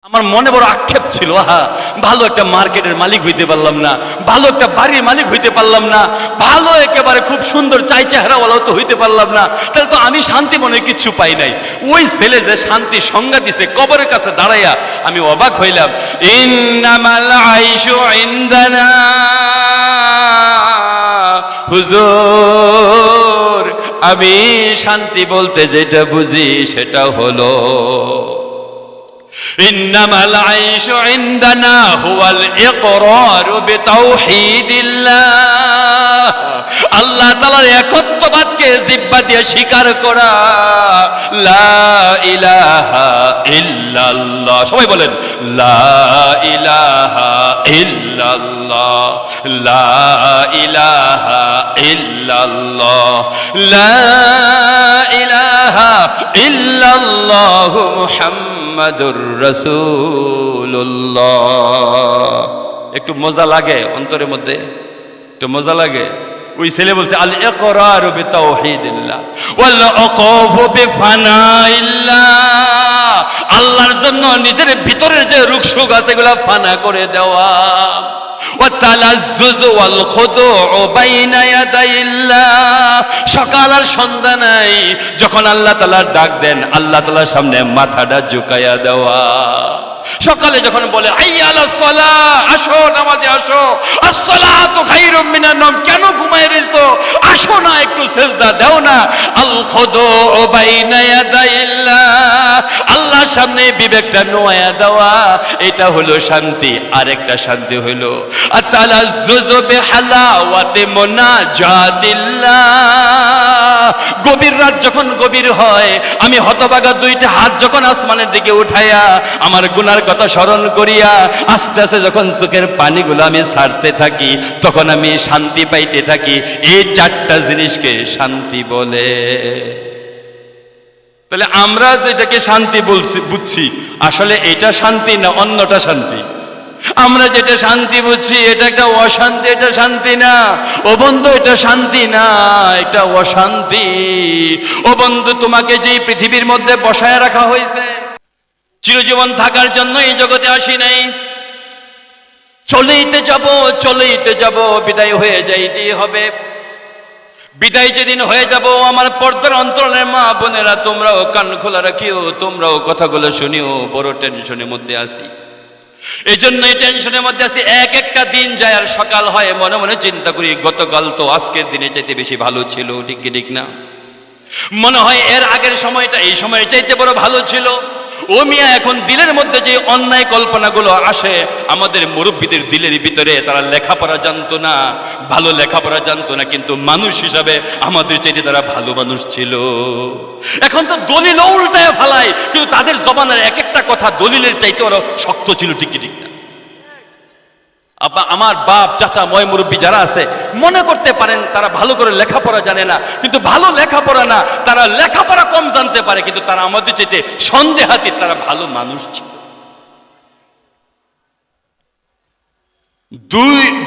আমার মনে বড় আক্ষেপ ছিল, ভালো একটা মার্কেটের মালিক হইতে পারলাম না, ভালো একটা বাড়ির মালিক হইতে পারলাম না, ভালো একেবারে খুব সুন্দর চাই চেহারাওয়ালাও তো হইতে পারলাম না, তাহলে তো আমি শান্তি মনে কিচ্ছু পাই নাই। ওই ছেলে যে শান্তি সংজ্ঞা দিছে কবরের কাছে দাঁড়াইয়া আমি অবাক হইলাম। ইন্নামাল আইশু ইনদানা, হুজুর আমি শান্তি বলতে যেটা বুঝি সেটা হলো ইন্নামাল আইশু ইনদানা হুয়াল ইকরারু বিতাওহীদিল্লাহ, আল্লাহ তাআলার একত্ববাদকে জিহ্বা দিয়ে স্বীকার করা। লা ইলাহা ইল্লাল্লাহ, সবাই বলেন লা ইলাহা ইল্লাল্লাহ, লা ইলাহা ইল্লাল্লাহ, লা ইলাহা ইল্লাল্লাহ মুহাম্মাদুর রাসূলুল্লাহ। একটু মজা লাগে অন্তরের মধ্যে, একটু মজা লাগে। ওই ছেলে বলছে আল ইকরারু বিতাওহীদিল্লাহ ওয়াল উকুফু বিফানাইল্লাহ, আল্লাহর জন্য নিজের ভিতরের যে রূপ সুখ আছে এগুলা ফানা করে দেওয়া। ওয়া তালাজ্জুজু ওয়াল খুদুউ বাইনা ইয়াদাইল্লাহ, সকাল আর সন্ধ্যা নাই যখন আল্লাহ তাআলা ডাক দেন আল্লাহ তাআলার সামনে মাথাটা ঝুঁকাইয়া দেওয়া। সকালে যখন বলে হাইয়া আলাস সালাহ, আসো নামাজে আসো, আস-সালাতু খায়রুম মিনান নাওম, কেন ঘুমায় রইছো, আসো না একটু সিজদা দাও না। আল খুদুউ বাইনা ইয়াদাইল্লাহ, আল্লাহর সামনে বিবেকটা নোয়া দেওয়া, এটা হলো শান্তি। আরেকটা শান্তি হলো আত-তালাজ্জুজু বিহালাওয়াতি মুনাজাতিল্লাহ, গভীর রাত যখন গভীর হয় আমি হতভাগা দুইটা হাত যখন আসমানের দিকে উঠাইয়া আমার গুনার কথা স্মরণ করিয়া আস্তে আস্তে যখন চোখের পানিগুলো আমি ছাড়তে থাকি তখন আমি শান্তি পাইতে থাকি। এই চারটা জিনিসকে শান্তি বলে। তাহলে আমরা যেটাকে শান্তি বুঝছি আসলে এটা শান্তি না অন্যটা শান্তি? আমরা যেটা শান্তি বুঝছি এটা একটা অশান্তি, এটা শান্তি না। ও বন্ধু এটা শান্তি না, এটা অশান্তি। ও বন্ধু তোমাকে যে পৃথিবীর মধ্যে বসায় রাখা হয়েছে চিরজীবন থাকার জন্য এই জগতে আসি নাই, চলেইতে যাব, বিদায় হয়ে যাইতেই হবে। বিদায় যেদিন হয়ে যাব আমার পর্দার অন্তরালের মা বোনেরা তোমরাও কান খোলা রাখিও, তোমরাও কথাগুলো শুনিও। বড় টেনশনের মধ্যে আছি, এই জন্যই টেনশনের মধ্যে আছি। এক একটা দিন যায় আর সকাল হয়, মনে মনে চিন্তা করি গতকাল তো আজকের দিনে চাইতে বেশি ভালো ছিল, ঠিক কি ঠিক না? মনে হয় এর আগের সময়টা এই সময়ের চাইতে বড় ভালো ছিল। ও মিয়া, এখন দিলের মধ্যে যে অন্যায় কল্পনাগুলো আসে, আমাদের মুরব্বীদের দিলের ভিতরে, তারা লেখাপড়া জানতো না, ভালো লেখাপড়া জানতো না, কিন্তু মানুষ হিসাবে আমাদের চাইতে তারা ভালো মানুষ ছিল। এখন তো দলিল উল্টায় ফালায়, কিন্তু তাদের জবানের এক একটা কথা দলিলের চাইতে ওরা শক্ত ছিল, ঠিক ঠিক না? আমার বাপ চাচা ময় মুরব্বী যারা আছে মনে করতে পারেন তারা ভালো করে লেখাপড়া জানে না, কিন্তু ভালো লেখাপড়া না, তারা লেখাপড়া কম জানতে পারে, কিন্তু তারা আমাদের চাইতে সন্দেহাতীত, তারা ভালো মানুষ ছিল।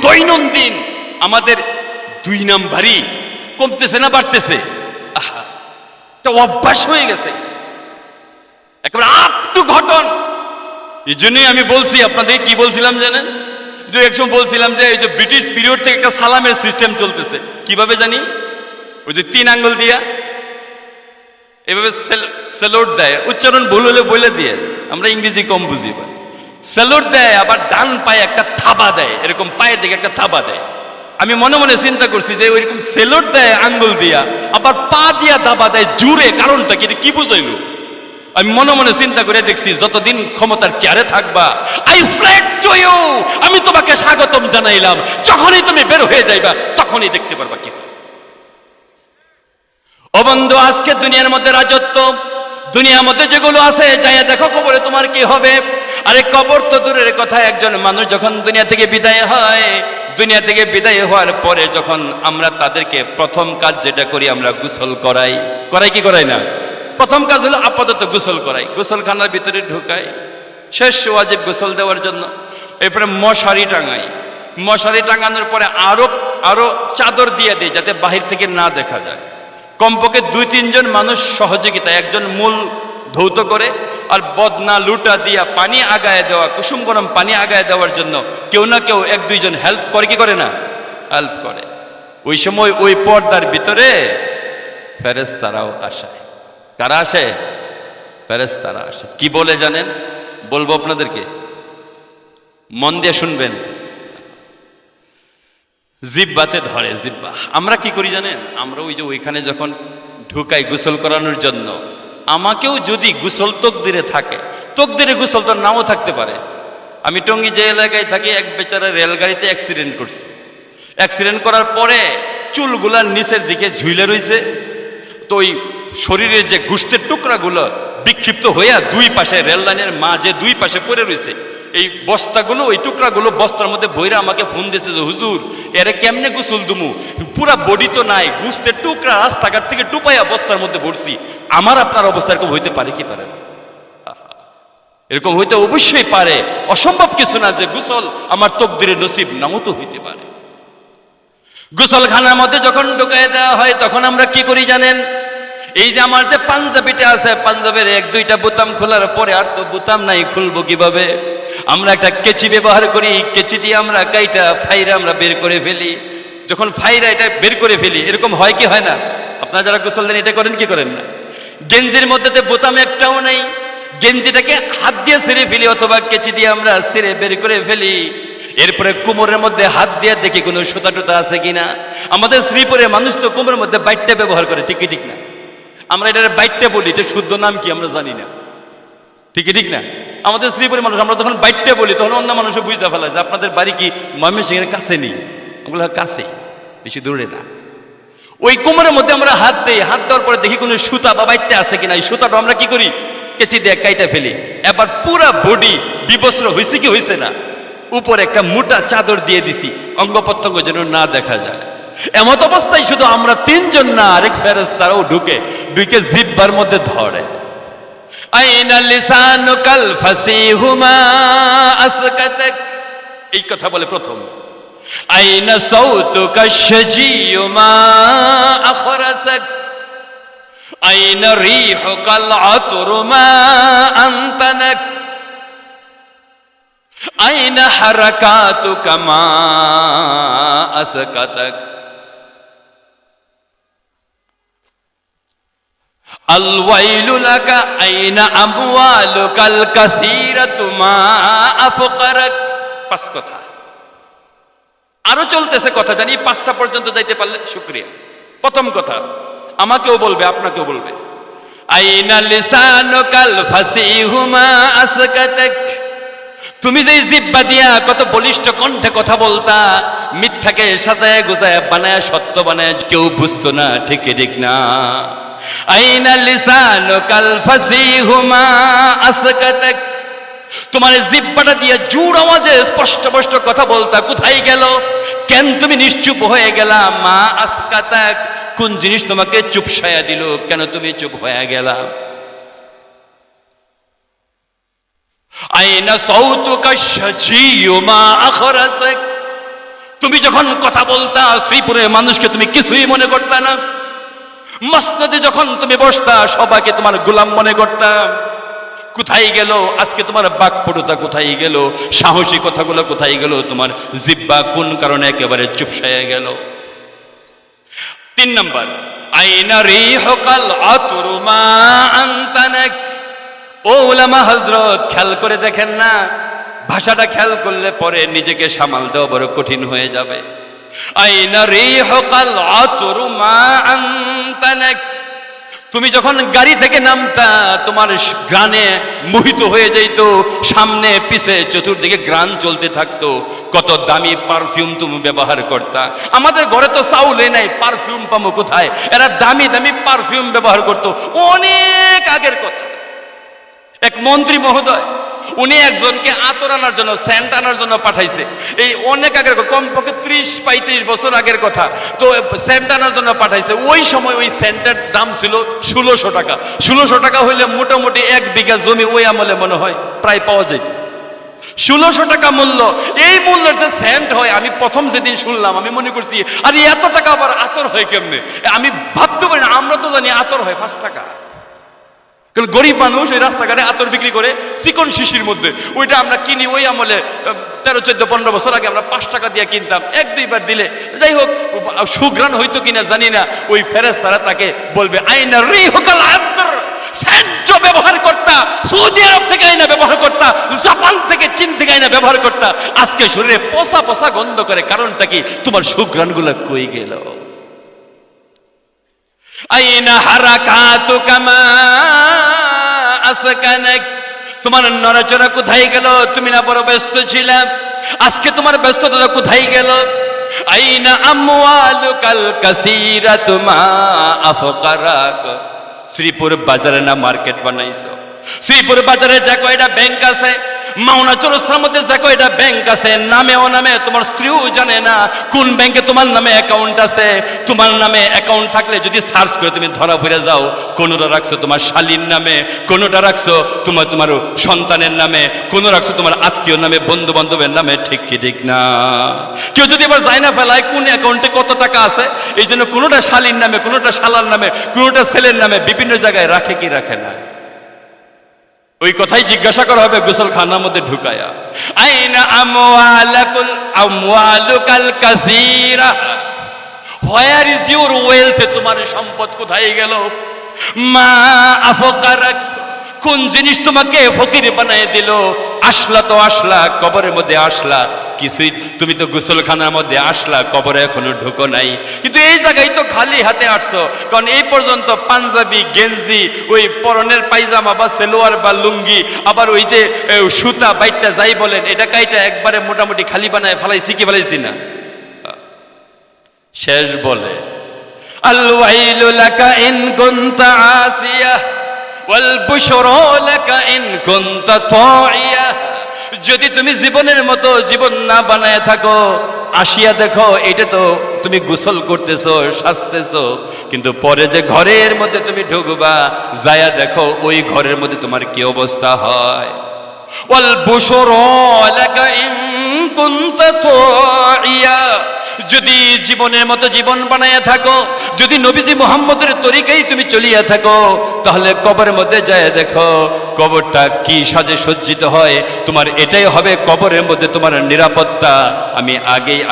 দৈনন্দিন আমাদের 2 নাম্বারই কমতেছে না বাড়তেছে? এটা অভ্যাস হয়ে গেছে একেবারে আপ টু ঘটন। এই জন্যই আমি বলছি আপনাদের, কি বলছিলাম জানেন? যে একসময় বলছিলাম যে এই যে ব্রিটিশ পিরিয়ড থেকে একটা সালামের সিস্টেম চলতেছে, কিভাবে জানি? ওই যে 3 আঙ্গুল দিয়া এভাবে স্যালুট দেয়, উচ্চারণ ভুল হলে বলে দিয়ে, আমরা ইংরেজি কম বুঝি, স্যালুট দেয়, আবার ডান পায়ে একটা থাবা দেয়, এরকম পায়ের দিকে একটা থাবা দেয়। আমি মনে মনে চিন্তা করছি যে ওইরকম স্যালুট দেয় আঙ্গুল দিয়া, আবার পা দিয়া দাবা দেয় জুড়ে, কারণটা কি বুঝাইলো? আমি মনে মনে চিন্তা করে দেখছি যতদিন ক্ষমতার চেয়ারে থাকবা, আই ফ্ল্যাট টু ইউ, আমি তোমাকে স্বাগতম জানাইলাম, যখনই তুমি বের হয়ে যাইবা তখনই দেখতে পারবা কি। ও বন্ধু, আজকে দুনিয়ার মধ্যে রাজত্ব, দুনিয়ার মধ্যে যেগুলো আছে যাইয়া দেখো কবরে তোমার কি হবে। আরে কবর তো দূরের কথা, একজন মানুষ যখন দুনিয়া থেকে বিদায় হয়, দুনিয়া থেকে বিদায় হওয়ার পরে যখন আমরা তাদেরকে প্রথম কাজ যেটা করি, আমরা গোসল করাই কি করাই না? প্রথম কাজ হলো আপাতত গোসল করাই, গোসলখানার ভিতরে ঢুকাই, শেষ ওয়াজিব গোসল দেওয়ার জন্য। এরপরে মশারি টাঙাই, মশারি টাঙানোর পরে আরো চাদর দিয়ে দিই যাতে বাহির থেকে না দেখা যায়। কমপক্ষে 2-3 জন মানুষ সহযোগিতা, একজন মূল ধৌত করে আর বদনা লুটা দিয়া পানি আগায় দেওয়া, কুসুম গরম পানি আগায় দেওয়ার জন্য কেউ না কেউ এক দুইজন হেল্প করে কি করে না? হেল্প করে। ওই সময় ওই পর্দার ভিতরে ফেরেশতারাও আসে। কারা আসে? ফেরেশতারা আসে। কি বলে জানেন? বলবো আপনাদেরকে, মন দিয়ে শুনবেন। জিব্বাতে ধরে, জিব্বা। আমরা কি করি জানেন? আমরা ওই যে ওইখানে যখন ঢুকাই গোসল করানোর জন্য, আমাকেও যদি গোসল তকদিরে থাকে, তকদিরে গোসল তো নাও থাকতে পারে। আমি টঙ্গী যে এলাকায় থাকি, এক বেচারা রেলগাড়িতে অ্যাক্সিডেন্ট করছে। অ্যাক্সিডেন্ট করার পরে চুলগুলার নিচের দিকে ঝুলে রইছে, তো ওই শরীরের যে গোশতের টুকরাগুলো বিক্ষিপ্ত হইয়া দুই পাশে রেল লাইনের মাঝে দুই পাশে পড়ে রয়েছে। এই বস্তাগুলো, ওই টুকরাগুলো বস্তার মধ্যে ভইরা আমাকে ফোন দিয়েছে যে হুজুর এরে কেমনে গোসল দুমু, পুরা বডি তো নাই, গোশতের টুকরা রাস্তাঘাট থেকে টুপাইয়া বস্তার মধ্যে ভরছি, আমার আপনার অবস্থা এরকম হইতে পারে কি পারে? এরকম হইতে অবশ্যই পারে, অসম্ভব কিছু না যে গোসল আমার তকদিরে নসিব নাও তো হইতে পারে। গোসলখানার মধ্যে যখন ঢুকাই দেওয়া হয় তখন আমরা কি করি জানেন? এই যে আমার যে পাঞ্জাবিটা আছে, পাঞ্জাবের এক দুইটা বোতাম খোলার পরে আর তো বোতাম নাই, খুলবো কিভাবে? আমরা একটা কেচি ব্যবহার করি, কেচি দিয়ে আমরা কাইটা ফাইরা আমরা বের করে ফেলি। যখন ফাইরা এটা বের করে ফেলি, এরকম হয় কি হয় না? আপনারা যারা গোসল দেন এটা করেন কি করেন না? গেঞ্জির মধ্যে বোতাম একটাও নাই, গেঞ্জিটাকে হাত দিয়ে ছিঁড়ে ফেলি অথবা কেচি দিয়ে আমরা ছিঁড়ে বের করে ফেলি। এরপরে কোমরের মধ্যে হাত দিয়ে দেখি কোনো সুতা টুতা আছে কিনা। আমাদের শ্রীপুরে মানুষ তো কোমরের মধ্যে বাইটটা ব্যবহার করে, ঠিক ঠিক না? আমরা এটা বাইটটা বলি, এটা শুদ্ধ নাম কি আমরা জানি না, ঠিক ঠিক না? আমাদের শ্রীপুরের মানুষ আমরা যখন বাইটটা বলি তখন অন্য মানুষ বুঝতে ফেলা যে আপনাদের বাড়ি কি ময়মনসিংহের কাছে নেই, ওগুলো কাছে, বেশি দূরে না। ওই কোমরের মধ্যে আমরা হাত দিই, হাত দেওয়ার পরে দেখি কোনো সুতা বা বাইটটা আছে কিনা। এই সুতাটা আমরা কি করি? কেচি দিয়ে কাইটা ফেলি। এবার পুরা বডি বিবস্ত্র হয়েছে কি হয়েছে না, উপরে একটা মোটা চাদর দিয়ে দিছি, অঙ্গ প্রত্যঙ্গ যেন না দেখা যায়। এমত অবস্থায় শুধু আমরা তিনজন না, আরেক ফেরেশতারাও ঢুকে জিহ্বার মধ্যে ধরে। আইনা লিসানুকাল ফাসিহুমা আসকাতাক, এই কথা বলে প্রথম। আইনা সাউতুকা শাজিয়ুমা আখরাসাক, আইনা রিহুকাল আতরুমা আনতানাক, আইনা হারাকাতুকা মা আসকাতাক, আল ওয়াইলু লাকা আইনা আমওয়ালুকাল কাসীরাতু মা আফকারাক। পাঁচ কথা, আরো চলতেছে কথা, জানি পাঁচটা পর্যন্ত যাইতে পারলে শুকরিয়া। প্রথম কথা আমাকেও বলবে, আপনাকেও বলবে। আইনা লিসানুকাল ফাসিহুমা আসকাতাক, তুমি যে জিহ্বা দিয়া কত বলিষ্ঠ কণ্ঠে কথা বলতা, মিথ্যাকে সাজায় গোজায় বানায় সত্য বানায় কেউ বুঝতো না, ঠিক ঠিক না? আইনা লিসানুকাল ফাসিহুমা আসকাতাক, তোমার জিহ্বাটা দিয়ে জোর আওয়াজে স্পষ্ট স্পষ্ট কথা বলতা, কোথায় গেল? কেন তুমি নিশ্চুপ হয়ে গেলা? মা আসকাতাক, কোন জিনিস তোমাকে চুপসায়া দিল? কেন তুমি চুপ হয়ে গেলা? আইনা সাউতুকা শাজিয়ুমা আখরাসাক, তুমি যখন কথা বলতা শ্রীপুরের মানুষকে তুমি কিছুই মনে করতা না। মসনদে যখন তুমি বসতা সবাইকে তোমার গোলাম মনে করতা। কোথায় গেল আজকে তোমার বাকপটুতা? কোথায় গেল সাহসী কথাগুলো? কোথায় গেল তোমার জিহ্বা? কোন কারণে একেবারে চুপসায়া গেল? তিন নম্বর, আইনা রিহুকাল আতরুমা আনতানাক। ও উলামা হযরত, খেয়াল করে দেখেন না, ভাষাটা খেয়াল করলে পরে নিজেকে সামাল দেওয়া বড় কঠিন হয়ে যাবে। আইনা রিহুকাল আতরুমা আনতানাক, তুমি যখন গাড়ি থেকে নামতা তোমার গ্রানে মোহিত হয়ে যাইত, সামনে পিছে চতুর্দিকে গ্রান চলতে থাকতো। কত দামি পারফিউম তুমি ব্যবহার করতা। আমাদের ঘরে তো চাউলে নাই, পারফিউম পাবো কোথায়? এরা দামি দামি পারফিউম ব্যবহার করতো। অনেক আগের কথা। এক মন্ত্রী মহোদয়, উনি একজনকে আতর আনার জন্য, সেন্ট আনার জন্য পাঠাইছে। এই অনেক আগের, কমপক্ষে 30-35 বছর আগের কথা। তো সেন্ট আনার জন্য পাঠাইছে। ওই সময় ওই সেন্টের দাম ছিল 1600 টাকা। 1600 টাকা হইলে মোটামুটি 1 বিঘা জমি ওই আমলে মনে হয় প্রায় পাওয়া যেত। 1600 টাকা মূল্য। এই মূল্যের যে সেন্ট হয়, আমি প্রথম যেদিন শুনলাম আমি মনে করছি আর এত টাকা আবার আতর হয় কেমনে? আমি ভাবতে পারি না। আমরা তো জানি আতর হয় 5 টাকা। কারণ গরিব মানুষ ওই রাস্তাঘাটে আতর বিক্রি করে চিকন শিশির মধ্যে, ওইটা আমরা কিনি ওই আমলে 13, 14, 15 বছর আগে আমরা 5 টাকা দিয়ে কিনতাম, 1-2 বার দিলে যাই হোক সুঘ্রাণ হইতো কিনা জানি না, ওই ফেরেশতারা তাকে বলবে আইনা রিহুকাল আতর, সেন্ট ব্যবহার করতা, সৌদি আরব থেকে আইনা ব্যবহার করতা, জাপান থেকে, চীন থেকে আইনা ব্যবহার করতা, আজকে শরীরে পচা পচা গন্ধ করে, কারণটা কি? তোমার সুঘ্রাণগুলো কই গেল? আইনা হারাকাতুকা মা আসকানাক, তোমার নড়াচড়া কোথায় গেল? তুমি না বড় ব্যস্ত ছিলে, আজকে তোমার ব্যস্ততা কোথায় গেল? আইনা আমওয়ালুকাল কাসীরাতু মা আফকারাক, শ্রীপুর বাজারে না মার্কেট বানাইছো, শ্রীপুর বাজারে যা কয়টা ব্যাংক আছে, মাওনা চৌরাস্তার মধ্যে যা কয়টা ব্যাংক আছে, নামেও নামে তোমার স্ত্রীও জানে না কোন ব্যাংকে তোমার নামে অ্যাকাউন্ট আছে। তোমার নামে অ্যাকাউন্ট থাকলে যদি সার্চ করে তুমি ধরা পড়ে যাও, কোনোটা রাখছো তোমার শালীর নামে, কোনোটা রাখছো তোমার সন্তানের নামে, কোনো রাখছো তোমার আত্মীয় নামে, বন্ধু বান্ধবের নামে, ঠিক কি ঠিক না? কেউ যদি এবার যায় না ফেলায় কোন অ্যাকাউন্টে কত টাকা আছে, এই জন্য কোনোটা শালীর নামে, কোনোটা শালার নামে, কোনোটা ছেলের নামে বিভিন্ন জায়গায় রাখে কি রাখে না, ওই কথাই জিজ্ঞাসা করা হবে গোসলখানার মধ্যে ঢুকায়া। আইনা আমওয়ালুকাল কাসীরা, হোয়ার ইজ ইউর ওয়েলথ, তোমার সম্পদ কোথায় গেল? মা আফকারাক, কোন জিনিস তোমাকে ফকির বানায় দিল? আসলা তো আসলা, কবরের মধ্যে আসলা, কিছুই, তুমি তো গোসলখানার মধ্যে আসলা, কবরে এখনো ঢুকো নাই, কিন্তু এই জায়গায় তো খালি হাতে আসছো, কারণ এই পর্যন্ত পাঞ্জাবি, গেঞ্জি, ওই পরনের পায়জামা বা সেলোয়ার বা লুঙ্গি, আবার ওই যে সুতা বাইটটা যাই বলেন, এটা কাইটা একবারে মোটামুটি খালি বানায় ফেলাইছি কি ফেলাইছি না? শেষ বলে আল ওয়াইলু লাকা in কুনতা Asiya wall Bushra Laka in কুনতা তাইয়া, যদি তুমি জীবনের মতো জীবন না বানায় থাকো, আসিয়া দেখো এটা তো তুমি গোসল করতেছো, সাজতেছো, কিন্তু পরে যে ঘরের মধ্যে তুমি ঢুকবা, যায়া দেখো ওই ঘরের মধ্যে তোমার কি অবস্থা হয়। ওয়াল বুশরা লাকা ইন কুনতা তাইয়া, যদি জীবনের মতো জীবন বানায়া থাকো, যদি নবীজি মুহাম্মদের তরিকায় তুমি চলিয়া থাকো, তাহলে কবরের মধ্যে যায় দেখো কবরটা কি সাজে সজ্জিত হয়, তোমার এটাই হবে কবরের মধ্যে তোমার নিরাপত্তা।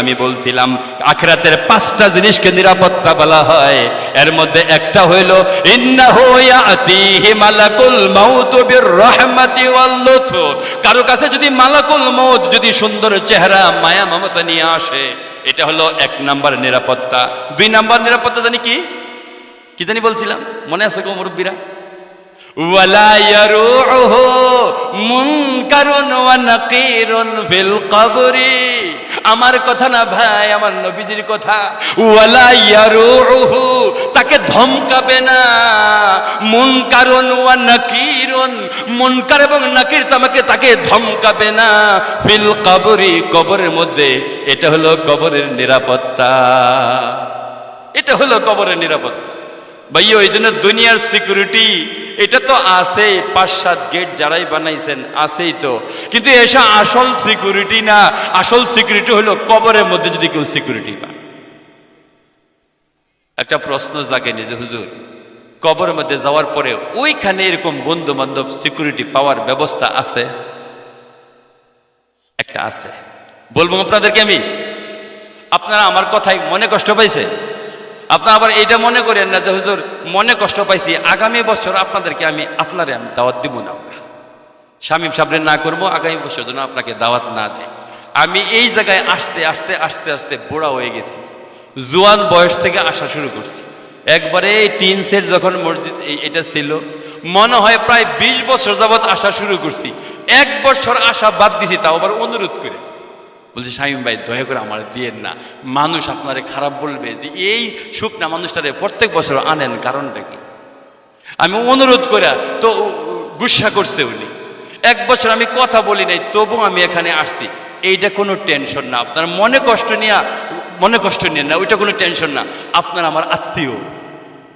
আমি বলছিলাম আখিরাতের 5টা জিনিসকে নিরাপত্তা বলা হয়, এর মধ্যে একটা হইল ইন্নাহু ইয়াতিহি মালাকুল মাউত বির রাহমাতি ওয়াল লুতফ, কারো কাছে যদি মালাকুল মউত যদি সুন্দর চেহারা, মায়া মমতা নিয়ে আসে, এটা হলো 1 নাম্বার নিরাপত্তা। 2 নাম্বার নিরাপত্তা জানি কি কি জানি বলছিলাম, মনে আছে গো মুরব্বীরা? ওয়ালা ইয়ারুহু মুনকারুন ওয়া নাকিরুন ফিল কবরি, আমার কথা না ভাই, আমার নবীজির কথা। ওয়ালা ইয়ারুহু, তাকে ধমকাবে না, মুনকারুন ওয়া নাকিরুন, মুনকার এবং নাকির তাকে ধমকাবে না, ফিল কবরি, কবরের মধ্যে। এটা হলো কবরের নিরাপত্তা, এটা হলো কবরের নিরাপত্তা। ভাইয়া ওই জন্য দুনিয়ার সিকিউরিটি এটা তো আছেই, 5-7 গেট যারাই বানাইছেন আছেই তো, কিন্তু এসা আসল সিকিউরিটি না। আসল সিকিউরিটি হলো কবরের মধ্যে যদি কেউ সিকিউরিটি পায়। একটা প্রশ্ন জাগেনি যে হুজুর, কবরের মধ্যে যাওয়ার পরে ওইখানে এরকম বন্ধু বান্ধব সিকিউরিটি পাওয়ার ব্যবস্থা আছে? একটা আছে, বলবো আপনাদেরকে আমি। আপনারা আমার কথায় মনে কষ্ট পাইছে, আপনারা আবার এইটা মনে করেন না যে হুজুর মনে কষ্ট পাইছি, আগামী বছর আপনাদেরকে আমি দাওয়াত দিব না। আমরা শামীম সাহেবের না করবো, আগামী বছর যেন আপনাকে দাওয়াত না দেয়। আমি এই জায়গায় আস্তে আস্তে আস্তে আস্তে বুড়া হয়ে গেছি, জোয়ান বয়স থেকে আসা শুরু করছি। একবারে টিন সেট যখন মসজিদ এটা ছিল, মনে হয় প্রায় 20 বছর যাবৎ আসা শুরু করছি। 1 বছর আসা বাদ দিছি, তাও আবার অনুরোধ করে বলছি শামীম ভাই দয়া করে আমার দিয়েন না, মানুষ আপনারে খারাপ বলবে যে এই শুকনা মানুষটারে প্রত্যেক বছর আনেন, কারণটা কি? আমি অনুরোধ করে তো গুসা করছে উনি। 1 বছর আমি কথা বলি নাই, তবু আমি এখানে আসছি। এইটা কোনো টেনশন না, আপনার মনে কষ্ট নিয়ে না, ওইটা কোনো টেনশন না। আপনার আমার আত্মীয়,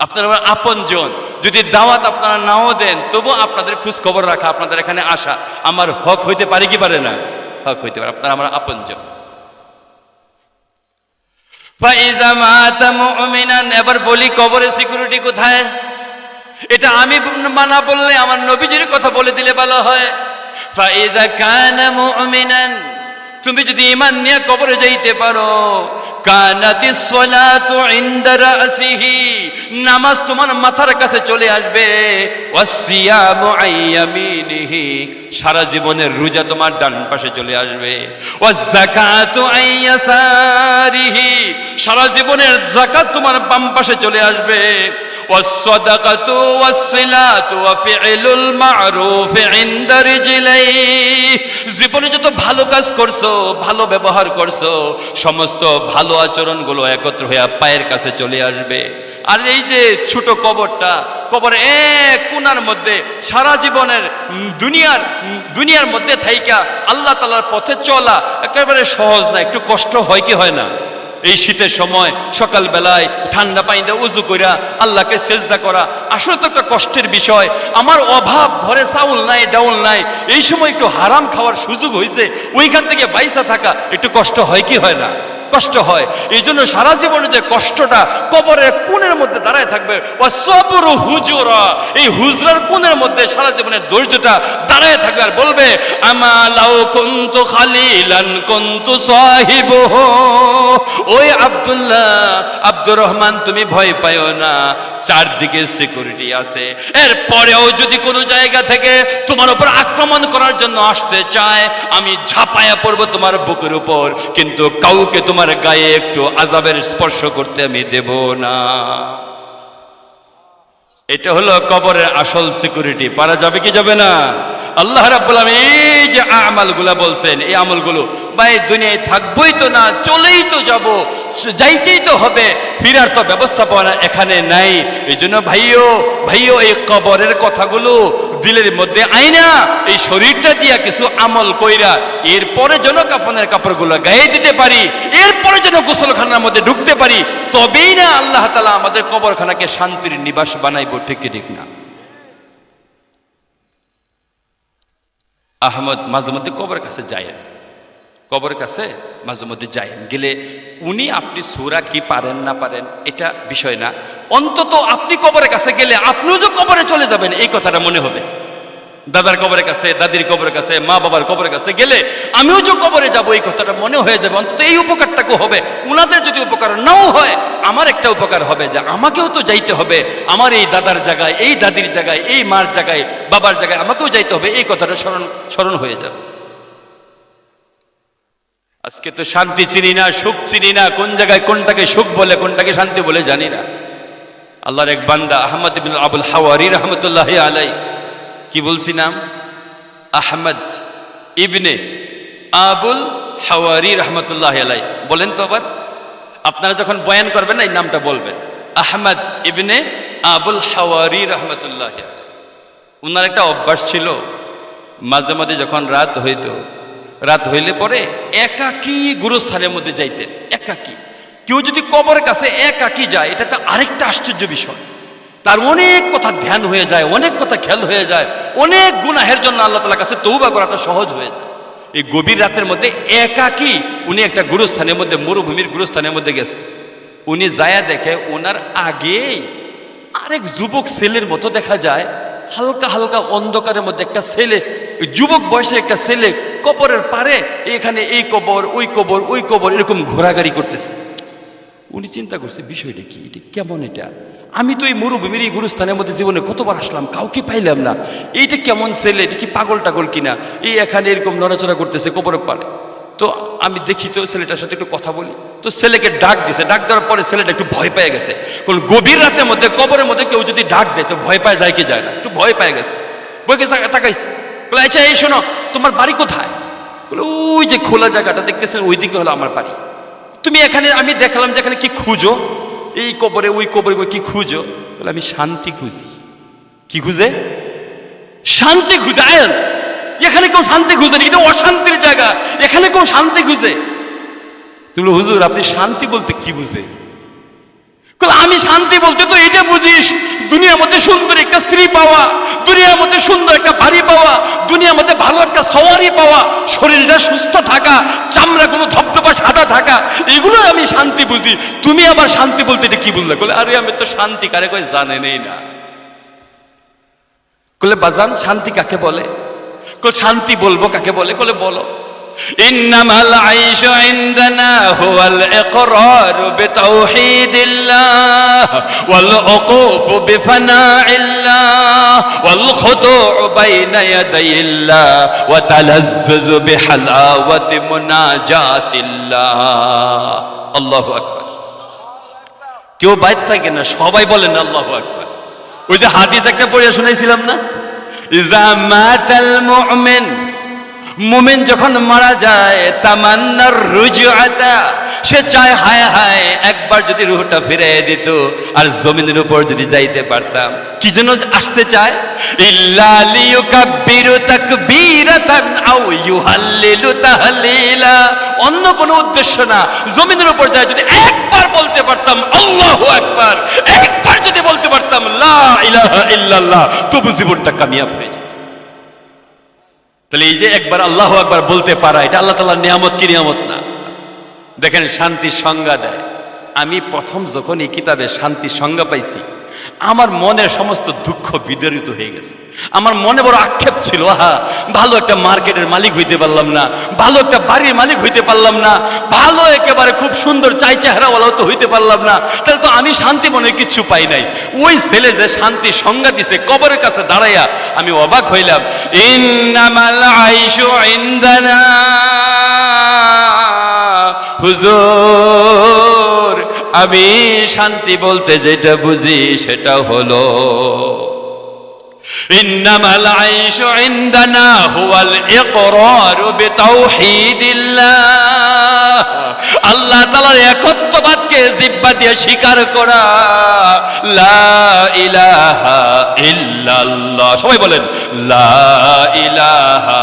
আপনার আমার আপনজন, যদি দাওয়াত আপনারা নাও দেন, তবু আপনাদের খোঁজ খবর রাখা, আপনাদের এখানে আসা আমার হক হইতে পারে কি পারে না? হক হইতে পারে, আপনারা আমার আপনজন। ফাইজা মাতা মুমিনান, এবার বলি কবরের সিকিউরিটি কোথায়? এটা আমি মানা বললে আমার নবীজির কথা বলে দিলে ভালো হয়। ফাইযা কানা মুমিনান, তুমি যদি ঈমান নিয়ে কবরে যাইতে পারো, কানাতিস সালাতু ইনদা রাসিহি, নামাজ তোমার মাথার কাছে চলে আসবে, ওয়াসিয়ামু আইয়ামিনিহি, সারা জীবনের রোজা তোমার ডান পাশে চলে আসবে, ওয়াযাকাতু আইয়াসারিহি, সারা জীবনের যাকাত তোমার বাম পাশে চলে আসবে, ওয়াসসাদাকাতু ওয়াসসিলাতু ওয়া ফি'লুল মা'রুফ ইনদা রিজলাইহি, জীবনে যত ভালো কাজ করছো, ভালো ব্যবহার করছো, সমস্ত ভালো আচরণগুলো একত্র হয়ে পায়ের কাছে চলে আসবে। আর এই যে ছোট কবরটা, কবরের এক কোণার মধ্যে সারা জীবনের দুনিয়ার মধ্যে থাইকা আল্লাহ তাআলার পথে চলা একেবারে সহজ না, একটু কষ্ট হয় কি হয় না? এই শীতের সময় সকাল বেলায় ঠান্ডা পানিতে উজু কইরা আল্লাহকে সেজদা করা আসলে তো একটা কষ্টের বিষয়। আমার অভাব, ঘরে চাউল নাই, ডাউল নাই, এই সময় একটু হারাম খাওয়ার সুযোগ হয়েছে, ওইখান থেকে বাইসা থাকা একটু কষ্ট হয় কি হয় না? কষ্ট হয়। এই জন্য সারা জীবনে যে কষ্টটা কবরের কোণের মধ্যে দাঁড়ায় থাকবে, ও সবরু হুজুরা, এই হুজরার কোণের মধ্যে সারা জীবনের ধৈর্যটা দাঁড়ায় থাকবে আর বলবে, আমালাউ কুনতু খালিলান কুনতু সাহিবুহু, ওই আব্দুল্লাহ, আব্দুর রহমান, তুমি ভয় পাইও না, চারদিকে সিকিউরিটি আছে। এরপরেও যদি কোনো জায়গা থেকে তোমার উপর আক্রমণ করার জন্য আসতে চায়, আমি ঝাঁপায়া পড়বো তোমার বুকের উপর, কিন্তু কাউকে তোমার গায়ে একটু আযাবের স্পর্শ করতে আমি দেব না। এটা হলো কবরের আসল সিকিউরিটি। পারা যাবে কি যাবে না? আল্লাহ রাব্বুল আলামিন এই যে আমলগুলো বলছেন, এই আমলগুলো ভাই দুনিয়ায় থাকবোই তো না, চলেই তো যাব, যাইতেই তো হবে, ফিরার তো ব্যবস্থাপনা এখানে নাই। এই জন্য ভাইও এই কবরের কথাগুলো দিলের মধ্যে আইনা এই শরীরটা দিয়া কিছু আমল কইরা এরপরে যেন কাফনের কাপড়গুলো গায়ে দিতে পারি, এরপরে যেন গোসলখানার মধ্যে ঢুকতে পারি, তবেই না আল্লাহ তাআলা আমাদের কবরখানাকে শান্তির নিবাস বানাইব। ঠিক কি ঠিক না? আহমদ মাঝে মধ্যে কবরের কাছে যায়েন, কবরের কাছে মাঝে মধ্যে যায়েন, গেলে উনি আপনি সূরা কি পারেন না পারেন এটা বিষয় না, অন্তত আপনি কবরের কাছে গেলে আপনিও যে কবরে চলে যাবেন এই কথাটা মনে হবে। দাদার কবরের কাছে, দাদির কবরের কাছে, মা বাবার কবরের কাছে গেলে আমিও যে কবরে যাব এই কথাটা মনে হয়ে যাবে। অন্তত এই উপকারটাকে হবে, উনাদের যদি উপকার নাও হয় আমার একটা উপকার হবে, যে আমাকেও তো যাইতে হবে আমার এই দাদার জায়গায়, এই দাদির জায়গায়, এই মার জায়গায়, বাবার জায়গায় আমাকেও যাইতে হবে, এই কথাটা স্মরণ হয়ে যাবে। আজকে তো শান্তি চিনি না, সুখ চিনি না, কোন জায়গায় কোনটাকে সুখ বলে কোনটাকে শান্তি বলে জানি না। আল্লাহর এক বান্দা আহমদ ইবনে আবুল হাওয়ারি রাহমাতুল্লাহি আলাইহি, কি বলছি নাম? আহমদ ইবনে আবুল হাওয়ারি রাহমাতুল্লাহি আলাইহি। বলেন তো আবার, আপনারা যখন বয়ান করবেন না এই নামটা বলবেন, আহমদ ইবনে আবুল হাওয়ারি রাহমাতুল্লাহি আলাইহি। উনার একটা অভ্যাস ছিল, মাঝে মাঝে যখন রাত হইলে পরে একাকী গুরুস্থানের মধ্যে যাইতেন। একাকী, কেউ যদি কবরের কাছে একাকী যায় এটা তো আরেকটা আশ্চর্য বিষয়, তার অনেক কথা ধ্যান হয়ে যায়, অনেক কথা খেয়াল হয়ে যায়, অনেক গুনাহের জন্য আল্লাহ তাআলার কাছে তওবা করাটা সহজ হয়ে যায়। এই গভীর রাতের মধ্যে একাকী উনি একটা গুরুস্থানের মধ্যে, মরুভূমির গুরুস্থানের মধ্যে গেছে। উনি যায়া দেখে ওনার আগেই আরেক যুবক ছেলের মতো দেখা যায়, হালকা হালকা অন্ধকারের মধ্যে একটা ছেলে, যুবক বয়সের একটা ছেলে কবরের পারে, এখানে এই কবর ওই কবর ওই কবর এরকম ঘোরাঘুরি করতেছে। উনি চিন্তা করছে বিষয়টা কি, এটা কেমন, এটা আমি তো এই মরুভূমির এই গুরুস্থানের মধ্যে জীবনে কতবার আসলাম, কাউকে পাইলাম না, এইটা কেমন ছেলে, এটা কি পাগল টাগল কিনা, এই এখানে এরকম নড়াচড়া করতেছে কবরের পারে। তো আমি দেখি তো ছেলেটার সাথে একটু কথা বলি, তো ছেলেকে ডাক দিছে, ডাক দেওয়ার পরে ছেলেটা একটু ভয় পেয়ে গেছে। কোন গভীর রাতের মধ্যে কবরের মধ্যে কেউ যদি ডাক দেয় তো ভয় পায় যায় কি যায় না, একটু ভয় পেয়ে গেছে, বইকে তাকাইছে, বলে আচ্ছা এই শোনো তোমার বাড়ি কোথায়? বলে ওই যে খোলা জায়গাটা দেখতেছেন ওই দিকে হলো আমার বাড়ি। তুমি এখানে, আমি দেখলাম যে এখানে কি খুঁজো, এই কবরে ওই কবরে কি খুঁজো? বলে আমি শান্তি খুঁজি। কি খুঁজে? শান্তি খুঁজে। আয়ান, এখানে কেউ শান্তি খুঁজে না, এটা অশান্তির জায়গা, এখানে কেউ শান্তি খুঁজে। তুমি হুজুর আপনি শান্তি বলতে কি বুঝে? আমি শান্তি বলতে তো এটা বুঝিস, দুনিয়ার মধ্যে সুন্দর একটা স্ত্রী পাওয়া, দুনিয়ার মধ্যে সুন্দর একটা বাড়ি পাওয়া, দুনিয়ার মধ্যে ভালো একটা সওয়ারি পাওয়া, শরীরটা সুস্থ থাকা, চামড়া কোনো ধবধবা সাদা থাকা, এগুলো আমি শান্তি বুঝি। তুমি আবার শান্তি বলতে এটা কি বুঝলে? বলে আরে আমি তো শান্তি কারে কই জানেনই না। বলে বাজান শান্তি কাকে বলে? শান্তি বলবো কাকে বলে? বলো। ইন্নামাল আইশু ইনদানা হুয়াল ইকরারু বিতাওহীদিল্লাহ ওয়াল উকুফু বিফানাইল্লাহ ওয়াল খুদুউ বাইনা ইয়াদাইল্লাহ ওয়া তালাজ্জুজু বিহালাওয়াতি মুনাজাতিল্লাহ। আল্লাহু আকবার। কেউ বাইরে থাকে না, সবাই বলেন আল্লাহু আকবার। ওই যে হাদিস একটা পড়ে শোনাইছিলাম না, ইযা মাতাল মুমিন, মুমিন যখন মারা যায়, তামান্নার রুজুআতা, সে চায় হায় হায় একবার যদি রূহটা ফিরিয়ে দিত আর জমিনের উপর যদি যাইতে পারতাম। কি জন্য আসতে চায়? ইল্লা লিয়ুকাব্বিরু তাকবীরাতান আও ইউহাল্লিলু তাহলিলা, অন্য কোনো উদ্দেশ্য না। জমিনের উপর যায় যদি একবার বলতে পারতাম আল্লাহু আকবার, একবার যদি বলতে পারতাম লা ইলাহা ইল্লাল্লাহ, তবু জীবনটা কামিয়াব হয়ে যেত। তাহলে এই যে একবার আল্লাহু আকবার বলতে পারা, এটা আল্লাহ তাআলার নিয়ামত কি নিয়ামত না? দেখেন শান্তির সংজ্ঞা দেয়। আমি প্রথম যখন এই কিতাবে শান্তির সংজ্ঞা পাইছি, আমার মনের সমস্ত দুঃখ বিদরিত হয়ে গেছে। আমার মনে বড় আক্ষেপ ছিল, ভালো একটা মার্কেটের মালিক হইতে পারলাম না, ভালো একটা বাড়ির মালিক হইতে পারলাম না, ভালো একেবারে খুব সুন্দর চাই চেহারাওয়ালাও তো হইতে পারলাম না, তাহলে তো আমি শান্তি মনে কিচ্ছু পাই নাই। ওই ছেলে যে শান্তির সংজ্ঞা দিছে কবরের কাছে দাঁড়াইয়া, আমি অবাক হইলাম। ইন্নামাল আইশু ইনদানা, হুজুর আমি শান্তি বলতে যেটা বুঝি সেটা হলো ইন্নামাল আইশু ইনদানা হুয়াল ইকরারু বিতাওহীদিল্লাহ, আল্লাহ তাআলার একত্ববাদকে জিহ্বা দিয়ে স্বীকার করা। লা ইলাহা ইল্লাল্লাহ, সবাই বলেন লা ইলাহা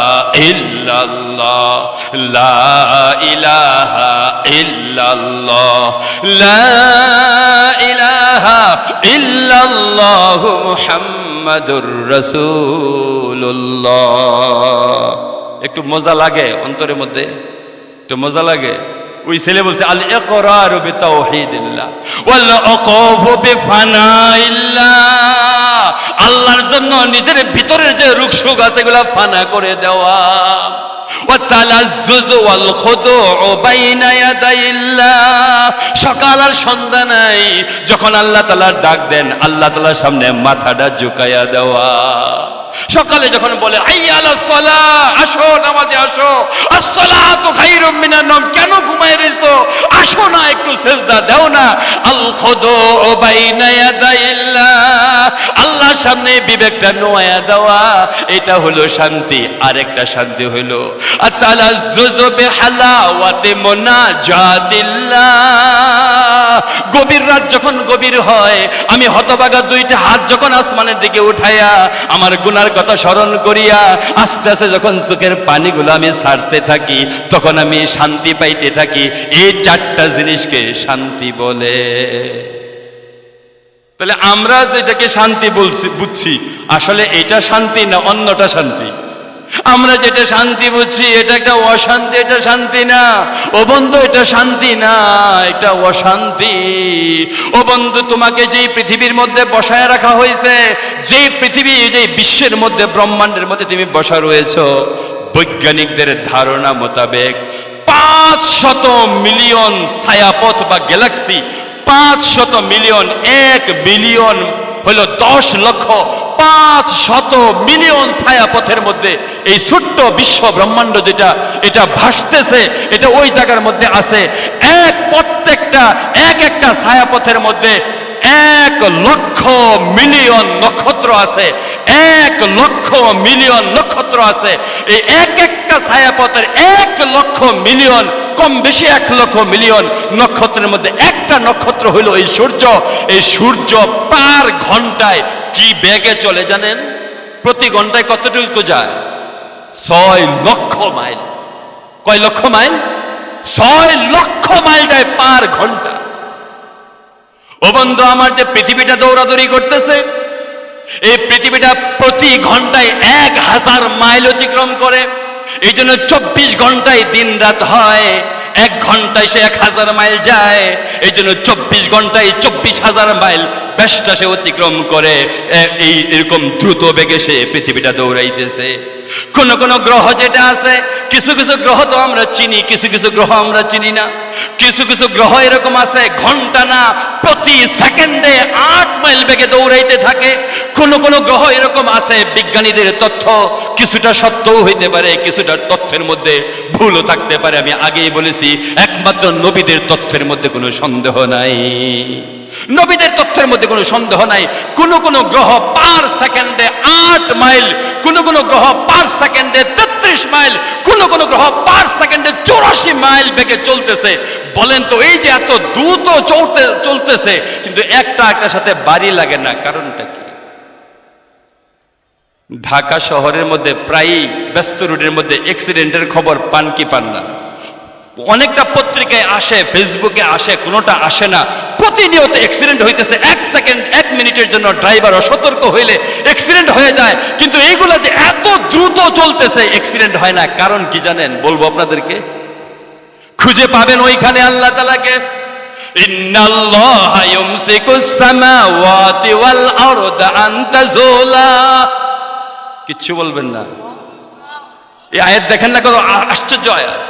ইল্লাল্লাহ, লা ইলাহা ইল্লাল্লাহ, লা ইলাহা ইল্লাল্লাহ মুহাম্মাদুর রাসূলুল্লাহ। একটু মজা লাগে অন্তরের মধ্যে, একটু মজা লাগে। ওই ছেলে বলছে আল ইকরারু বিতাওহীদিল্লাহ ওয়াল উকুফু বিফানাইল্লাহ, আল্লাহর জন্য নিজের ভিতরের যে রূপ সুখ আছে এগুলা ফানা করে দেওয়া। ওয়া তালাজ্জুজু ওয়াল খুদুউ বাইনা ইয়াদাইল্লাহ, সকাল আর সন্ধ্যা নাই, যখন আল্লাহ তাআলা ডাক দেন আল্লাহ তাআলার সামনে মাথাটা ঝুঁকাইয়া দেওয়া। সকালে যখন বলে হাইয়া আলাস সালাহ, আসো নামাজে আসো, আস-সালাতু খায়রুম মিনান নাওম, কেন ঘুমায় রইছো, আসো না একটু সিজদা দাও না। আল খুদুউ বাইনা ইয়াদাইল্লাহ, আল্লাহর সামনে বিবেকটা নোয়া দেওয়া, এটা হলো শান্তি। আরেকটা শান্তি হলো আত-তালাজ্জুজু বিহালাওয়াতি মুনাজাতিল্লাহ, গভীর রাত যখন গভীর হয়, আমি হতভাগা দুইটা হাত যখন আসমানের দিকে উঠাইয়া আমার গুনার কথা স্মরণ করিয়া আস্তে আস্তে যখন চোখের পানিগুলো আমি ছাড়তে থাকি, তখন আমি শান্তি পাইতে থাকি। এই চারটা জিনিসকে শান্তি বলে। তাহলে আমরা যেটাকে শান্তি বুঝছি, আসলে এটা শান্তি না অন্যটা শান্তি? আমরা যেটা শান্তি বুঝছি এটা একটা অশান্তি, এটা শান্তি না। ও বন্ধু এটা শান্তি না, এটা অশান্তি। ও বন্ধু তোমাকে যেই পৃথিবীর মধ্যে বসায় রাখা হয়েছে, যেই পৃথিবী, যেই বিশ্বের মধ্যে, ব্রহ্মাণ্ডের মধ্যে তুমি বসা রয়েছো, বৈজ্ঞানিকদের ধারণা মোতাবেক 500 মিলিয়ন ছায়াপথ বা গ্যালাক্সি, 500 মিলিয়ন, 1 বিলিয়ন হলো 10 লক্ষ, 500 মিলিয়ন ছায়াপথের মধ্যে এই ছোট্ট বিশ্ব ব্রহ্মাণ্ড যেটা, এটা ভাসতেছে, এটা ওই জায়গার মধ্যে আছে। প্রত্যেকটা এক একটা ছায়াপথের মধ্যে 1 লক্ষ মিলিয়ন নক্ষত্র আছে, 1 লক্ষ মিলিয়ন নক্ষত্র আছে। এই এক একটা ছায়াপথের 1 লক্ষ মিলিয়ন, কম বেশি 1 লক্ষ মিলিয়ন নক্ষত্রের মধ্যে একটা নক্ষত্র হইল এই সূর্য। এই সূর্য পার ঘন্টায় কি বেগে চলে জানেন? প্রতি ঘন্টায় কতটুকু যায়? 6 লক্ষ মাইল। কয় লক্ষ মাইল? 6 লক্ষ মাইল যায় পার ঘন্টা। ও বন্ধু আমার, যে পৃথিবীটা দৌড়াদৌড়ি করতেছে, এই পৃথিবীটা প্রতি ঘন্টায় 1000 মাইল অতিক্রম করে। এই জন্য 24 ঘন্টায় দিন রাত হয়, 1 ঘন্টায় সে 1000 মাইল যায়, এই জন্য 24 ঘন্টায় 24,000 মাইল বেশটা সে অতিক্রম করে এরকম দ্রুত বেগে সে পৃথিবীটা দৌড়াইতেছে। কোন কোন গ্রহ যেটা আছে, কিছু কিছু গ্রহ তো আমরা চিনি, কিছু কিছু গ্রহ আমরা চিনি না। কিছু কিছু গ্রহ এরকম আছে ঘন্টা না প্রতি সেকেন্ডে 8 মাইল বেগে দৌড়াইতে থাকে। কোন কোন গ্রহ এরকম আছে, বিজ্ঞানীদের তথ্য কিছুটা সত্যও হইতে পারে, কিছুটা তথ্যের মধ্যে ভুলও থাকতে পারে। আমি আগেই বলেছি, একমাত্র নবীদের তথ্যের মধ্যে কোনো সন্দেহ নাই, নবীদের তথ্যের মধ্যে কোনো সন্দেহ নাই। কোন কোন গ্রহ পার সেকেন্ডে 8 মাইল, কোন কোন গ্রহ পার সেকেন্ডে 33 মাইল, কোন কোন গ্রহ পার সেকেন্ডে 84 মাইল বেগে চলতেছে। বলেন তো, এই যে এত দ্রুত চলতেছে কিন্তু একটার সাথে বাড়ি লাগে না, কারণটা কি? ঢাকা শহরের মধ্যে প্রায়ই ব্যস্ত রোডের মধ্যে অ্যাক্সিডেন্টের খবর পান কি পান না? অনেকটা পত্রিকায় আসে, ফেসবুকে আসে, কোনোটা আসে না। প্রতিনিয়ত অ্যাক্সিডেন্ট হইতেছে। 1 সেকেন্ড 1 মিনিটের জন্য ড্রাইভার অসতর্ক হইলে অ্যাক্সিডেন্ট হয়ে যায়, কিন্তু এইগুলা যে এত দ্রুত চলতেছে অ্যাক্সিডেন্ট হয় না, কারণ কি জানেন? বলবো আপনাদেরকে, খুঁজে পাবেন ওইখানে আল্লাহ তাআলাকে। ইন্নাল্লাহা ইউমসিকুস সামাওয়াতি ওয়াল আরদা আন তাযুলা। কিচ্ছু বলবেন না। এই আয়াত দেখেন না, কত আশ্চর্য আয়াত।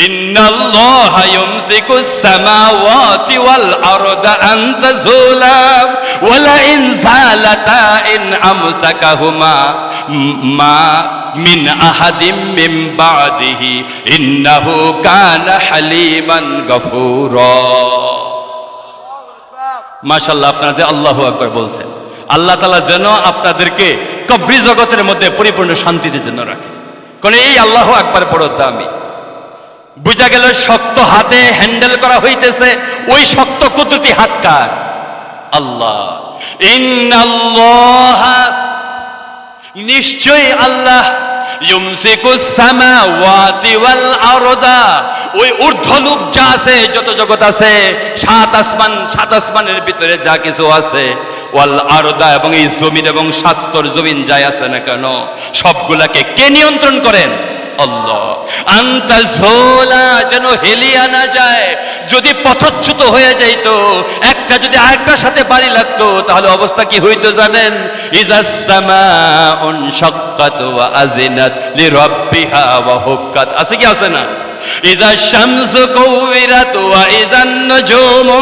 ইন্নাল্লাহা ইউমসিকুস সামাওয়াতি ওয়াল আরদা আন তাযুলা ওয়ালা ইন যালাতা ইন আমসাকাহুমা মা মিন আহাদিম মিন বাদিহি ইন্নাহু কানা হালিমান গফুরা। মাশাআল্লাহ, আপনারা যে আল্লাহু আকবার বলছেন, আল্লাহ তাআলা যেন আপনাদেরকে কবরি জগতের মধ্যে পরিপূর্ণ শান্তিতে যেন রাখে। কারণ এই আল্লাহু আকবার বড় দামি। বুঝা গেল শক্ত হাতে হ্যান্ডেল করা হইতেছে, ওই শক্ত কুদরতি হাত কার? আল্লাহ। ইন্নাল্লাহা, নিশ্চয়ই আল্লাহ, ইউমসিকুস সামাওয়াতি ওয়াল আরদা, ওই ঊর্ধ্বলোক যা আছে, যত জগৎ আছে, 7 আসমান, 7 আসমানের ভিতরে যা কিছু আছে, ওয়াল আরদা, এবং এই জমিন এবং 7 স্তর জমিন যাই আছে না কেন, সবগুলাকে কে নিয়ন্ত্রণ করেন? আল্লাহ। আনতা ঝোলা, যেন হেলিয়া না যায়। যদি পথচ্যুত হয়ে যাইতো, একটা যদি আরেকটার সাথে বাড়ি লাগতো, তাহলে অবস্থা কি হইতো জানেন? ইজাস সামাউন শাক্কাত ওয়া আযিনাত লিরাব্বিহা ওয়া হুক্কাত। আছে কি আছে না? ইজা শামসু কুওয়িরাত ওয়া ইজান নুজুমু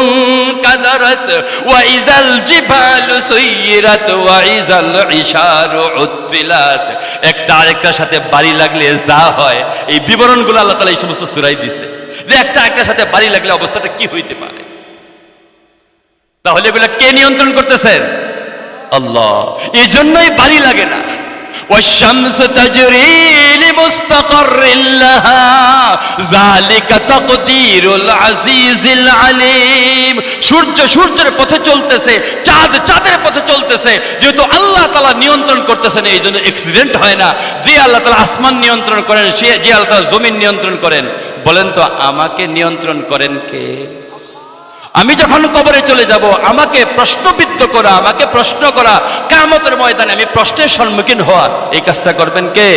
কাদারাত ওয়া ইজাল জিবালু সুয়িরাত ওয়া ইজাল ইশারু উত্তিলাত। একটা আরেকটার সাথে বাড়ি লাগলে যা হয়, এই বিবরণগুলো আল্লাহ তাআলা এই সমস্ত সূরায় দিয়েছে, যে একটা আরেকটার সাথে বাড়ি লাগলে অবস্থাটা কি হইতে পারে। তাহলে এগুলা কে নিয়ন্ত্রণ করতেছেন? আল্লাহ। এই জন্যই বাড়ি লাগে না। والشمس تجري لمستقر لها ذلك تقدير العزيز العليم। সূর্যের পথে চলতেছে, চাঁদ চাঁদের পথে চলতেছে। যেহেতু আল্লাহ তাআলা নিয়ন্ত্রণ করতেছেন, এই জন্য অ্যাক্সিডেন্ট হয় না। যে আল্লাহ তাআলা আসমান নিয়ন্ত্রণ করেন, যে আল্লাহ তাআলা জমিন নিয়ন্ত্রণ করেন, বলেন তো আমাকে নিয়ন্ত্রণ করেন কে? আমি যখন কবরে চলে যাব, আমাকে প্রশ্নবিদ্ধ করা, আমাকে প্রশ্ন করা, কিয়ামতের ময়দানে আমি প্রশ্নের সম্মুখীন হওয়া, এই কাজটা করবেন কে?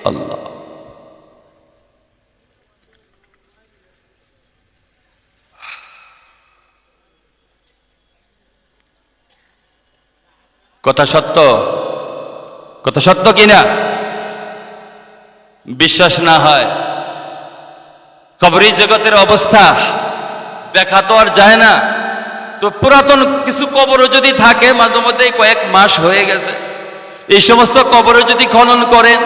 আল্লাহ। কথা সত্য, কথা সত্য কিনা? বিশ্বাস না হয়, কবরি জগতের অবস্থা দেখা তো আর যায় না। তো পুরাতন কিছু কবরও যদি থাকে, মাঝে মধ্যে কয়েক মাস হয়ে গেছে, এই সমস্ত কবরও যদি খনন করেন,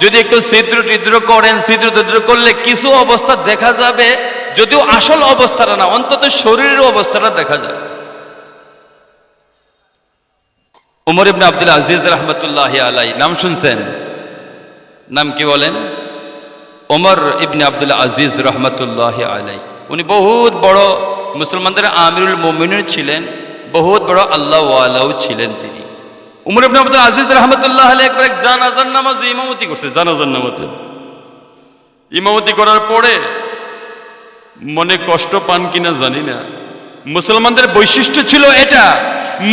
যদি একটু ছিদ্র টিদ্র করেন, ছিদ্র টিদ্র করলে কিছু অবস্থা দেখা যাবে, যদিও আসল অবস্থাটা না, অন্তত শরীরের অবস্থাটা দেখা যাবে। ওমর ইবনে আব্দুল আজিজ রাহমাতুল্লাহি আলাইহি, নাম শুনছেন? নাম কি বলেন? ওমর ইবনে আব্দুল আজিজ রাহমাতুল্লাহি আলাইহি। উনি বহুত বড় মুসলমানদের আমিরুল মুমিনিন ছিলেন, বহুত বড় আল্লাহ ওয়ালাও ছিলেন তিনি। ওমর ইবনে আব্দুল আজিজ রাহমাতুল্লাহ আলাইহি একবার এক জানাজার নামাজে ইমামতি করছে। জানাজার নামাজে ইমামতি করার পরে মনে কষ্ট পান কিনা জানি না, মুসলমানদের বৈশিষ্ট্য ছিল এটা,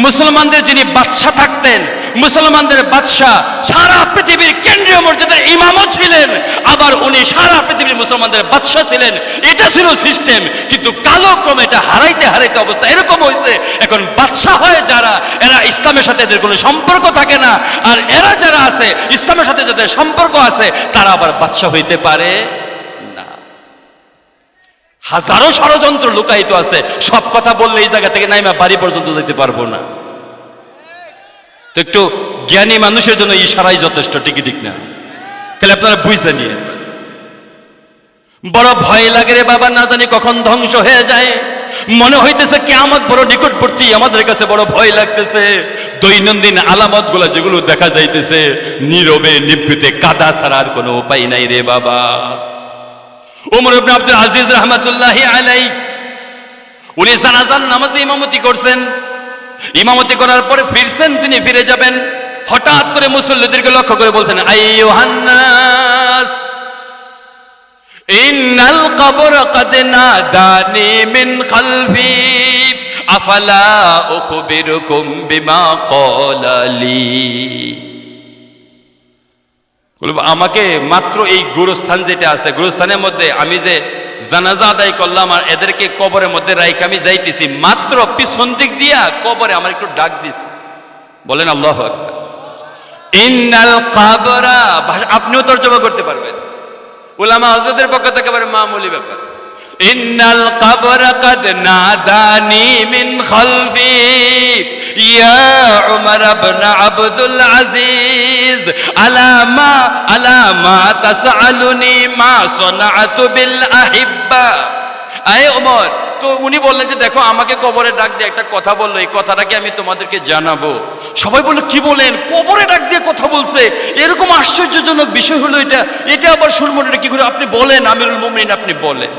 মুসলমানদের যিনি বাদশা থাকতেন, মুসলমানদের বাদশাহ, সারা পৃথিবীর কেন্দ্রীয় মসজিদের ইমামও ছিলেন, আবার উনি সারা পৃথিবীর মুসলমানদের বাদশাহ ছিলেন। এটা ছিল সিস্টেম, কিন্তু কালক্রমে এটা হারাইতে হারাইতে অবস্থা এরকম হয়েছে, এখন বাদশাহ হয় যারা, এরা ইসলামের সাথে এদের কোনো সম্পর্ক থাকে না, আর এরা যারা আছে ইসলামের সাথে যাদের সম্পর্ক আছে তারা আবার বাদশাহ হইতে পারে না। হাজারো ষড়যন্ত্র লুকায়িত আছে, সব কথা বললে এই জায়গা থেকে নাইমা বাড়ি পর্যন্ত যেতে পারবো না। তো একটু জ্ঞানী মানুষের জন্য ইশারাই যথেষ্ট, ঠিকই ঠিক না? তাহলে আপনারা বুঝে নিয়ে বাস। বড় ভয় লাগে রে বাবা, না জানি কখন ধ্বংস হয়ে যায়, মনে হইতেছে কিয়ামত বড় নিকটবর্তী, আমাদের কাছে বড় ভয় লাগতেছে। দৈনন্দিন আলামত গুলা যেগুলো দেখা যাইতেছে, নীরবে নিভৃতে কাদা ছাড়ার কোনো উপায় নাই রে বাবা। ওমর ইবনে আব্দুল আজিজ রাহমাতুল্লাহি আলাইহি উনি জানাজার নামাজে ইমামতি করছেন, ইমামতি করার পরে ফিরছেন, তিনি ফিরে যাবেন, হঠাৎ করে মুসল্লিদেরকে লক্ষ্য করে বলছেন, আইয়ুহান নাস ইন্নাল কবর কদ নাদানি মিন খালফি আফালা উখবিরুকুম বিমা ক্বালা লি। আমাকে মাত্র এই গোরস্থান যেটা আছে, গোরস্থানের মধ্যে আমি যে জানাজা আদায় করলাম আর এদেরকে কবরের মধ্যে রাইখে আমি যাইতেছি, মাত্র পিছন দিক দিয়া কবরে আমার একটু ডাক দিছে। বলেন আল্লাহু আকবার। ইন্নাল কবরা, আপনিও তর্জমা করতে পারবেন, উলামা হযরতের পক্ষ থেকে একেবারে মামুলি ব্যাপার। ইন্নাল কবরা কদ নাদানি মিন খালফি ইয়া উমর ইবনে আব্দুল আজিজ আলামা তাসআলুনি মা সানাআতু বিল আহিব্বা। আয় ওমর, তো উনি বললেন যে দেখো আমাকে কবরে ডাক দিয়ে একটা কথা বললো, এই কথাটাকে আমি তোমাদেরকে জানাবো। সবাই বললো কি বলেন, কবরে ডাক দিয়ে কথা বলছে, এরকম আশ্চর্যজনক বিষয় হলো এটা, এটা আবার শুনবো না কি করে, আপনি বলেন আমিরুল মুমিনিন, আপনি বলেন।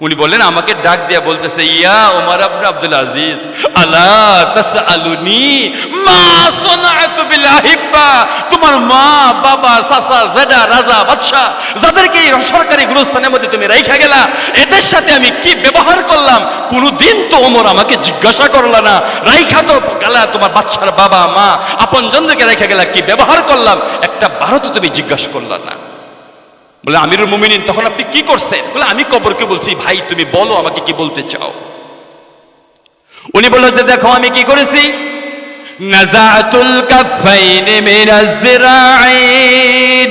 উনি বললেন আমাকে ডাক দিয়া বলতেছে, ইয়া ওমর ইবনে আব্দুল আজিজ আলা তাসআলুনি মা সানাআতু বিল আহিব্বা, তোমার মা বাবা চাচা জেডা রাজা বাদশা যাদেরকে এই সরকারি গুরুস্থানের মধ্যে তুমি রাইখা গেলা, এদের সাথে আমি কি ব্যবহার করলাম কোনদিন তো ওমর আমাকে জিজ্ঞাসা করলা না। রাইখা তো গেলা তোমার বাদশার বাবা মা আপনজনদেরকে রাইখা গেলা, কি ব্যবহার করলাম একটা বারো তো তুমি জিজ্ঞাসা করলা না। বলে আমিরুল মুমিনিন তখন আপনি কি করছেন? বলে আমি কবরকে বলছি, ভাই তুমি বলো আমাকে কি বলতে চাও। উনি বলল যে দেখো আমি কি করেছি, নাযাতুল কাফাইন মিনাজ জিরাইন,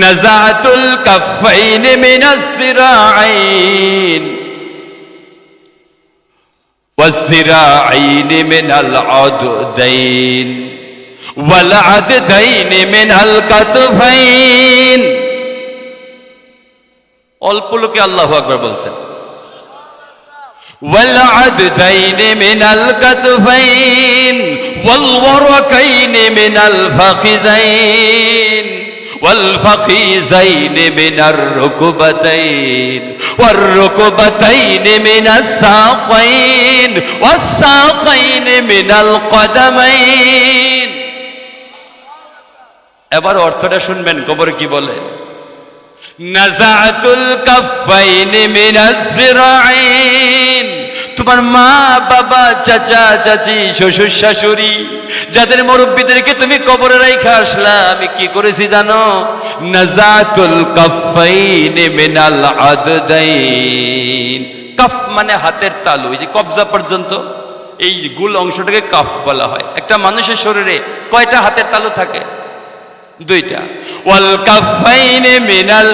নাযাতুল কাফাইন মিনাজ জিরাইন ওয়াজ জিরাইন মিনাল আদদাইন ওয়াল আদদাইন মিনাল কাতফাইন। অল্প লোকে আল্লাহু আকবার বলছেন। ওয়াল আদদাইন মিনাল কাতফাইন ওয়াল ওয়ারাকাইন মিনাল ফাখিজাইন ওয়াল ফাখিজাইন মিনার রুকবাতাইন ওয়ার রুকবাতাইন মিনাস সাকাইন ওয়াস সাকাইন মিনাল কদামাইন। এবার অর্থটা শুনবেন, কবর কি বলে, নাযাতুল কাফাইন মিনাজ জিরাইন, তোমার মা বাবা চাচা চাচি শ্বশুর শাশুড়ি যাদের মুরব্বিদেরকে তুমি কবরে রাইখা আসলা, আমি কি করেছি জানো, নাযাতুল কাফাইন মিনাল আদদাইন। কাফ মানে হাতের তালু, এই যে কবজা পর্যন্ত এই গুল অংশটাকে কাফ বলা হয়। একটা মানুষের শরীরে কয়টা হাতের তালু থাকে? দুইটা। ওয়াল কাফাইন মিনাল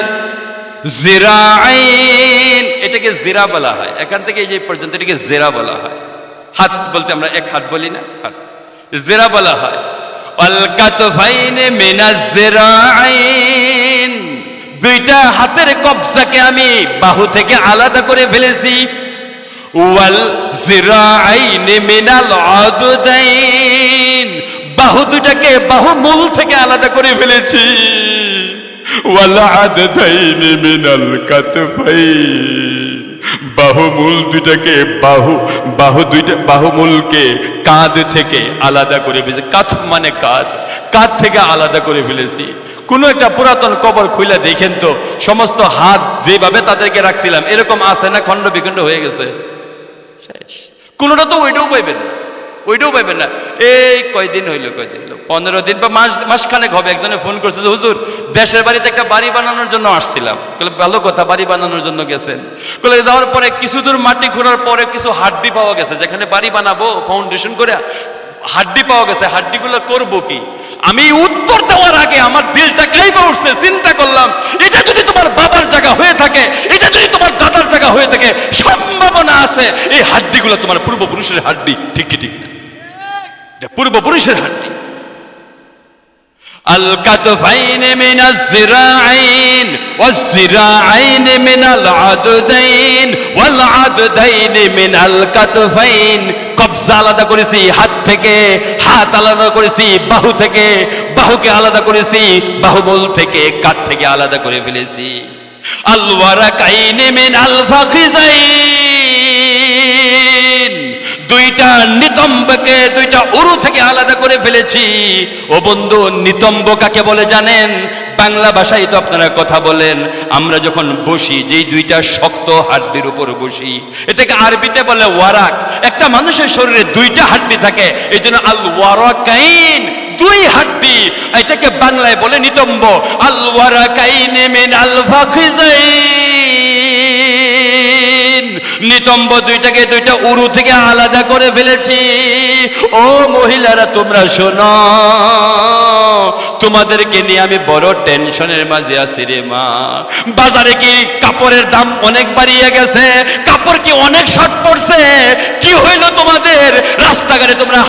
জিরাইন, এটাকে জিরা বলা হয়, এখান থেকে এই যে পর্যন্ত এটাকে জিরা বলা হয়। হাত বলতে আমরা এক হাত বলি না, হাত জিরা বলা হয়। ওয়াল কাতফাইন মিনাজ জিরাইন, দুইটা হাতের কবজাকে আমি বাহু থেকে আলাদা করে ফেলেছি। ওয়াল জিরাইন মিনাল আদদাইন, বাহু দুটাকে বাহু মূল থেকে আলাদা করে ফেলেছি। ওয়াল আদদাইন মিনাল কাতফাইন, বাহুমূল দুটাকে বাহুমূলকে কাঁধ থেকে আলাদা করে ফেলেছি। কাঁধ মানে কাঁধ, কাঁধ থেকে আলাদা করে ফেলেছি। কোন একটা পুরাতন কবর খুলে দেখেন তো, সমস্ত হাত যেভাবে তাদেরকে রাখছিলাম এরকম আছে না খণ্ড বিখণ্ড হয়ে গেছে, শেষ। কোনটা তো ওইটাও পাইবেন না। ওইটাও পাইবেন না। এই কয়দিন হইলো 15 দিন বা মাসখানেক হবে, একজনে ফোন করছে যে হুজুর দেশের বাড়িতে একটা বাড়ি বানানোর জন্য আসছিলাম। বলে ভালো কথা, বাড়ি বানানোর জন্য গেছেন। বলে যাওয়ার পরে কিছু দূর মাটি খোঁড়ার পরে কিছু হাড্ডি পাওয়া গেছে, যেখানে বাড়ি বানাবো ফাউন্ডেশন করে হাড্ডি পাওয়া গেছে, হাড্ডিগুলো করবো কি? আমি উত্তর দেওয়ার আগে আমার দিলটা কাইবা উঠছে, চিন্তা করলাম এটা যদি তোমার বাবার জায়গা হয়ে থাকে, এটা যদি তোমার দাদার জায়গা হয়ে থাকে, সম্ভাবনা আছে এই হাড্ডিগুলো তোমার পূর্বপুরুষের হাড্ডি। ঠিক কি ঠিক না? এটা পূর্বপুরুষের হাড্ডি। আল কাতফাইন মিনাজ জিরাইন ওয়াজ জিরাইন মিনাল আদদাইন ওয়াল আদদাইন মিনাল কাতফাইন। কবজা আলাদা করেছি হাত থেকে, হাত আলাদা করেছি বাহু থেকে, বাহুকে আলাদা করেছি বাহুবল থেকে, কাঁধ থেকে আলাদা করে ফেলেছি। আল ওয়ারাকাইন মিনাল ফাখিজাইন, দুইটা নিতম্বকে দুইটা উরু থেকে আলাদা করে ফেলেছি। ও বন্ধু, নিতম্ব কাকে বলে জানেন? বাংলা ভাষায় তো আপনারা কথা বলেন, আমরা যখন বসি যেই দুইটা শক্ত হাড্ডির উপর বসি, এটাকে আরবিতে বলে ওয়ারাক। একটা মানুষের শরীরে দুইটা হাড্ডি থাকে, এই জন্য আল ওয়ারাকাইন, দুই হাড্ডি। এটাকে বাংলায় বলে নিতম্ব। আল ওয়ারাকাইন মিনাল ফাখিজাইন, নিতম্ব দুইটাকে দুইটা উরু থেকে আলাদা করে ফেলেছি। ও মহিলারা তোমরা শোনো, তোমাদেরকে নিয়ে আমি বড় টেনশনের মাঝে আছি রে মা। বাজারে কি কাপড়ের দাম অনেক বাড়িয়ে গেছে? কাপড় কি অনেক শর্ট পড়ছে? কি হইলো তোমাদের? রাস্তাঘাটে তোমরা